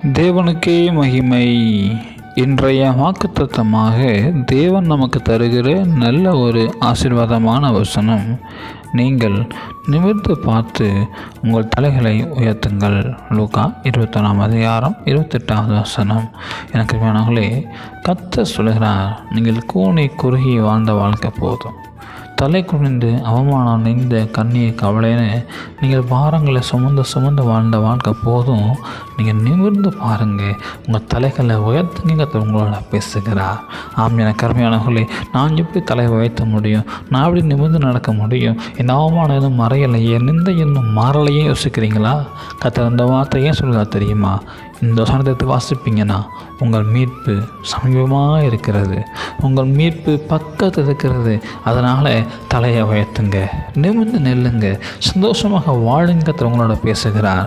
தேவனுக்கே மகிமை. இன்றைய வாக்குத்தத்தமாக தேவன் நமக்கு தருகிற நல்ல ஒரு ஆசீர்வாதமான வசனம், நீங்கள் நிமிர்ந்து பார்த்து உங்கள் தலைகளை உயர்த்துங்கள். லூக்கா 21:28 வசனம். எனக்கு வேணாங்களே, கர்த்தர் சொல்கிறார், நீங்கள் கூனி குறுகி வாழ்ந்த வாழ்க்கை போதும். தலை குனிந்து அவமானம் நெய்ந்த கண்ணீர் கவலைன்னு நீங்கள் பாரங்களை சுமந்து வாழ்ந்த வாழ்க்கை போதும். நீங்கள் நிமிர்ந்து பாருங்கள், உங்கள் தலைகளை உயர்த்துங்க. உங்களோட பேசுகிறார். எனக்கு அருமையானவர்களே, நான் எப்படி தலை உயர்த்த முடியும்? நான் எப்படி நிமிர்ந்து நடக்க முடியும்? என் அவமானம் எதுவும் மறையலையே, நிந்தை இன்னும் மாறலையே யோசிக்கிறீங்களா? கர்த்தர் அந்த வார்த்தையே சொல்லுதா தெரியுமா? இந்த வசனத்தை வாசிப்பீங்கன்னா உங்கள் மீட்பு சமீபமாக இருக்கிறது, உங்கள் மீட்பு பக்கத்தில் இருக்கிறது. அதனால் தலையை உயர்த்துங்க, நிமிர்ந்து நெல்லுங்க, சந்தோஷமாக வாழுங்க. உங்களோட பேசுகிறார்.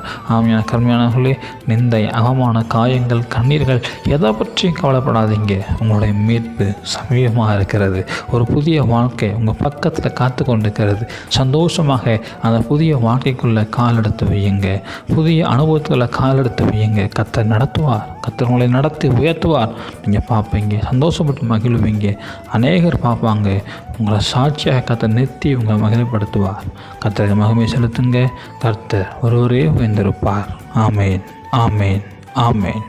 எனக்கு கருமையானவர்களே, நிந்தை, அவமான, காயங்கள், கண்ணீர்கள் எதை பற்றியும் கவலைப்படாதீங்க. உங்களுடைய மீட்பு சமீபமாக இருக்கிறது. ஒரு புதிய வாழ்க்கை உங்கள் பக்கத்தில் காத்து கொண்டிருக்கிறது. சந்தோஷமாக அந்த புதிய வாழ்க்கைக்குள்ளே கால் எடுத்து வையுங்க. புதிய அனுபவத்துக்குள்ளே கால் எடுத்து வையுங்க. கர்த்தர் நடத்துவார். கர்த்தர் உங்களை நடத்தி உயர்த்துவார். நீங்கள் பார்ப்பீங்க, சந்தோஷப்பட்டு மகிழ்வீங்க. அநேகர் பார்ப்பாங்க. உங்களை சாட்சியாக கர்த்தர் நிறுத்தி உங்களை மகிழ்ப்படுத்துவார். கர்த்தருக்கு மகிமை செலுத்துங்க. கர்த்தர் ஒருவரே உயர்ந்திருப்பார். ஆமேன், ஆமேன், ஆமேன்.